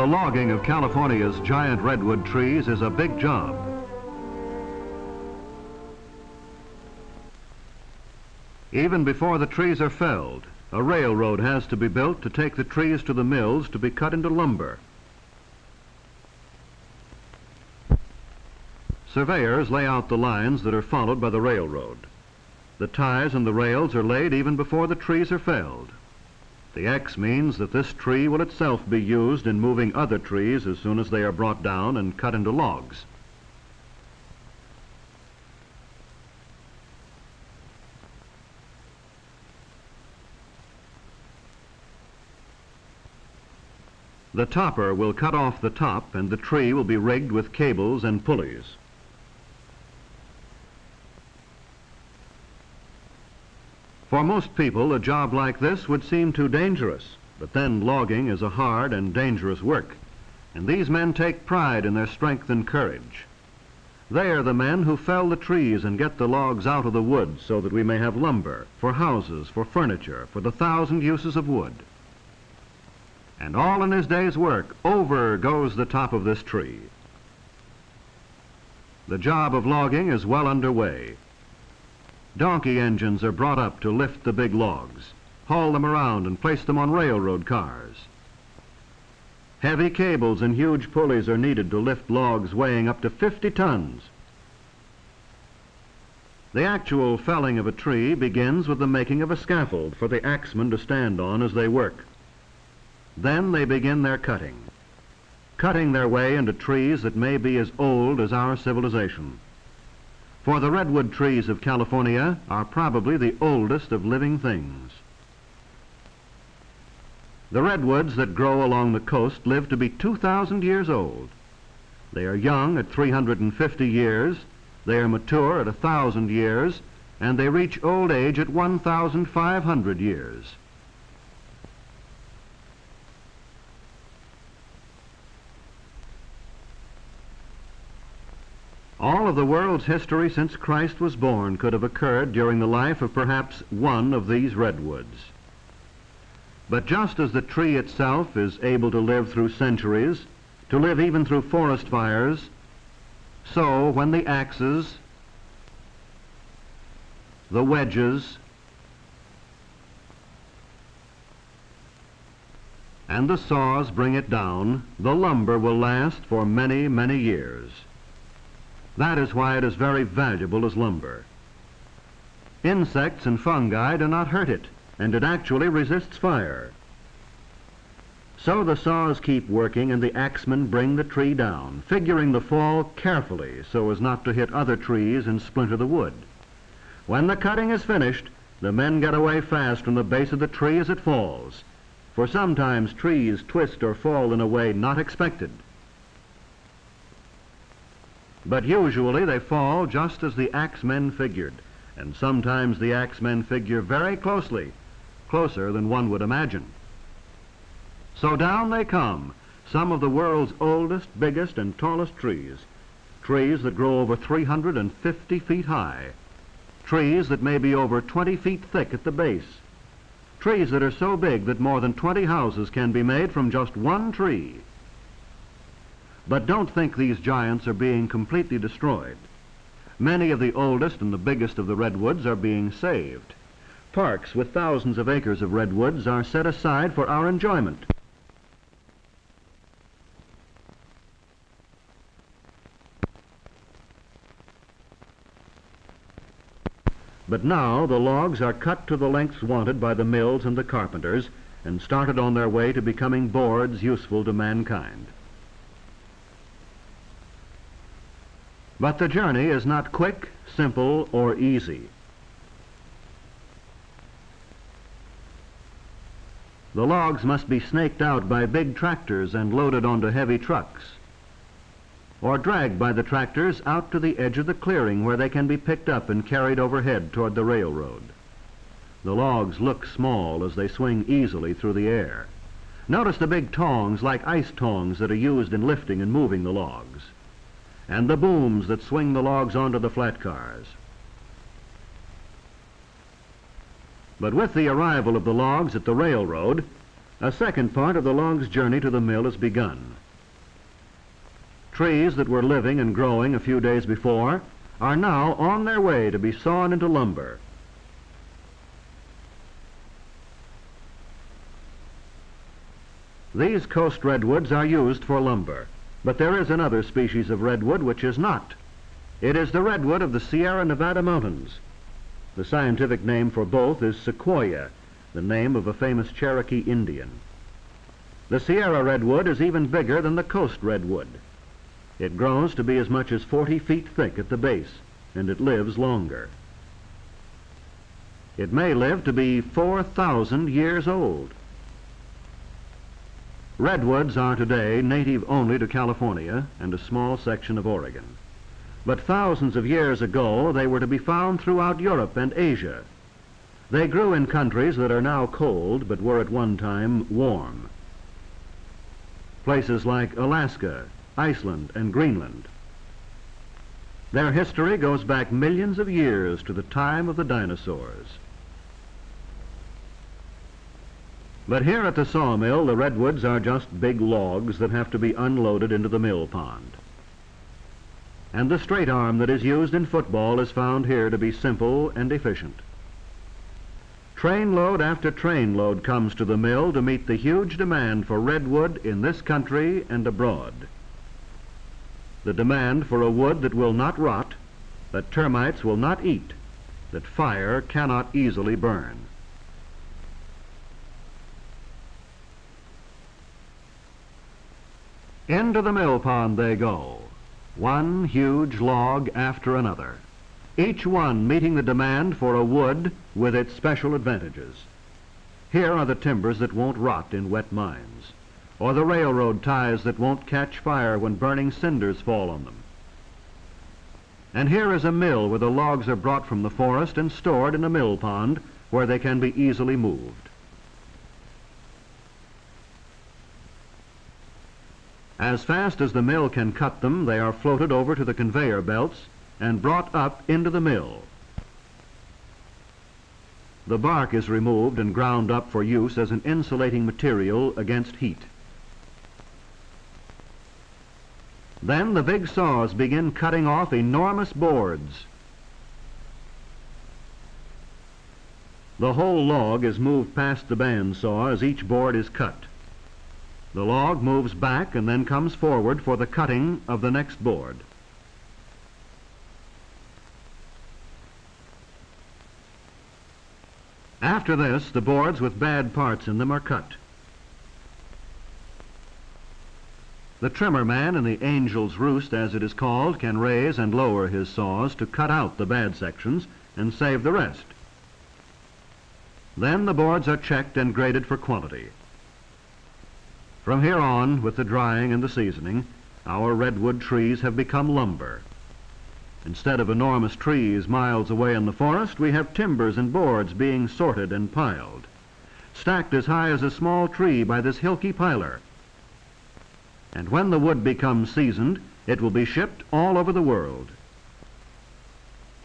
logging of California's giant redwood trees is a big job. Even before the trees are felled, a railroad has to be built to take the trees to the mills to be cut into lumber. Surveyors lay out the lines that are followed by the railroad. The ties and the rails are laid even before the trees are felled. The X means that this tree will itself be used in moving other trees as soon as they are brought down and cut into logs. The topper will cut off the top and the tree will be rigged with cables and pulleys. For most people, a job like this would seem too dangerous, but then logging is a hard and dangerous work, and these men take pride in their strength and courage. They are the men who fell the trees and get the logs out of the wood so that we may have lumber, for houses, for furniture, for the 1,000 uses of wood. And all in his day's work, over goes the top of this tree. The job of logging is well underway. Donkey engines are brought up to lift the big logs, haul them around and place them on railroad cars. Heavy cables and huge pulleys are needed to lift logs weighing up to 50 tons. The actual felling of a tree begins with the making of a scaffold for the axemen to stand on as they work. Then they begin their cutting their way into trees that may be as old as our civilization. For the redwood trees of California are probably the oldest of living things. The redwoods that grow along the coast live to be 2,000 years old. They are young at 350 years, they are mature at 1,000 years, and they reach old age at 1,500 years. All of the world's history since Christ was born could have occurred during the life of perhaps one of these redwoods. But just as the tree itself is able to live through centuries, to live even through forest fires, so when the axes, the wedges, and the saws bring it down, the lumber will last for many, many years. That is why it is very valuable as lumber. Insects and fungi do not hurt it, and it actually resists fire. So the saws keep working and the axemen bring the tree down, figuring the fall carefully so as not to hit other trees and splinter the wood. When the cutting is finished, the men get away fast from the base of the tree as it falls, for sometimes trees twist or fall in a way not expected. But usually they fall just as the axemen figured, and sometimes the axemen figure very closely, closer than one would imagine. So down they come, some of the world's oldest, biggest, and tallest trees that grow over 350 feet high, trees that may be over 20 feet thick at the base, trees that are so big that more than 20 houses can be made from just one tree. But don't think these giants are being completely destroyed. Many of the oldest and the biggest of the redwoods are being saved. Parks with thousands of acres of redwoods are set aside for our enjoyment. But now the logs are cut to the lengths wanted by the mills and the carpenters and started on their way to becoming boards useful to mankind. But the journey is not quick, simple, or easy. The logs must be snaked out by big tractors and loaded onto heavy trucks, or dragged by the tractors out to the edge of the clearing where they can be picked up and carried overhead toward the railroad. The logs look small as they swing easily through the air. Notice the big tongs like ice tongs that are used in lifting and moving the logs, and the booms that swing the logs onto the flat cars. But with the arrival of the logs at the railroad, A second part of the log's journey to the mill has begun. Trees that were living and growing a few days before are now on their way to be sawn into lumber. These coast redwoods are used for lumber, but there is another species of redwood which is not. It is the redwood of the Sierra Nevada mountains. The scientific name for both is sequoia, the name of a famous Cherokee Indian. The Sierra redwood is even bigger than the coast redwood. It grows to be as much as 40 feet thick at the base, and it lives longer. It may live to be 4,000 years old. Redwoods are today native only to California and a small section of Oregon. But thousands of years ago, they were to be found throughout Europe and Asia. They grew in countries that are now cold, but were at one time warm. Places like Alaska, Iceland, and Greenland. Their history goes back millions of years to the time of the dinosaurs. But here at the sawmill, the redwoods are just big logs that have to be unloaded into the mill pond. And the straight arm that is used in football is found here to be simple and efficient. Trainload after trainload comes to the mill to meet the huge demand for redwood in this country and abroad. The demand for a wood that will not rot, that termites will not eat, that fire cannot easily burn. Into the mill pond they go, one huge log after another, each one meeting the demand for a wood with its special advantages. Here are the timbers that won't rot in wet mines, or the railroad ties that won't catch fire when burning cinders fall on them. And here is a mill where the logs are brought from the forest and stored in a mill pond where they can be easily moved. As fast as the mill can cut them, they are floated over to the conveyor belts and brought up into the mill. The bark is removed and ground up for use as an insulating material against heat. Then the big saws begin cutting off enormous boards. The whole log is moved past the bandsaw as each board is cut. The log moves back and then comes forward for the cutting of the next board. After this, the boards with bad parts in them are cut. The trimmer man in the angel's roost, as it is called, can raise and lower his saws to cut out the bad sections and save the rest. Then the boards are checked and graded for quality. From here on, with the drying and the seasoning, our redwood trees have become lumber. Instead of enormous trees miles away in the forest, we have timbers and boards being sorted and piled, stacked as high as a small tree by this hilky piler. And when the wood becomes seasoned, it will be shipped all over the world,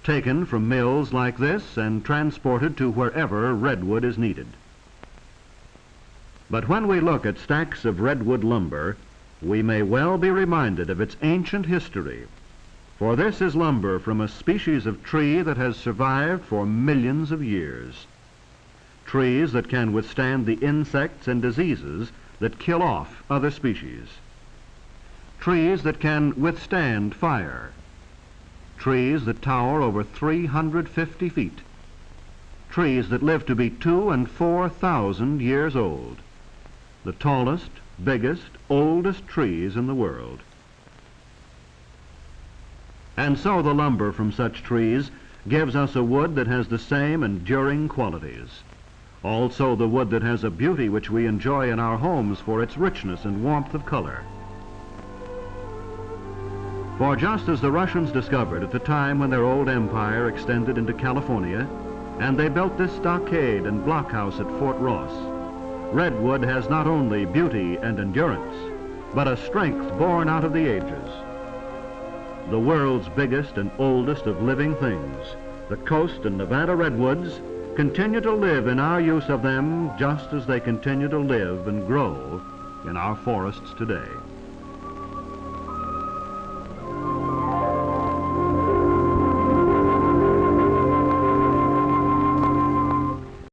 taken from mills like this and transported to wherever redwood is needed. But when we look at stacks of redwood lumber, we may well be reminded of its ancient history, for this is lumber from a species of tree that has survived for millions of years. Trees that can withstand the insects and diseases that kill off other species. Trees that can withstand fire. Trees that tower over 350 feet. Trees that live to be 2,000 and 4,000 years old. The tallest, biggest, oldest trees in the world. And so the lumber from such trees gives us a wood that has the same enduring qualities. Also the wood that has a beauty which we enjoy in our homes for its richness and warmth of color. For just as the Russians discovered at the time when their old empire extended into California, and they built this stockade and blockhouse at Fort Ross, redwood has not only beauty and endurance, but a strength born out of the ages. The world's biggest and oldest of living things, the Coast and Nevada redwoods, continue to live in our use of them just as they continue to live and grow in our forests today.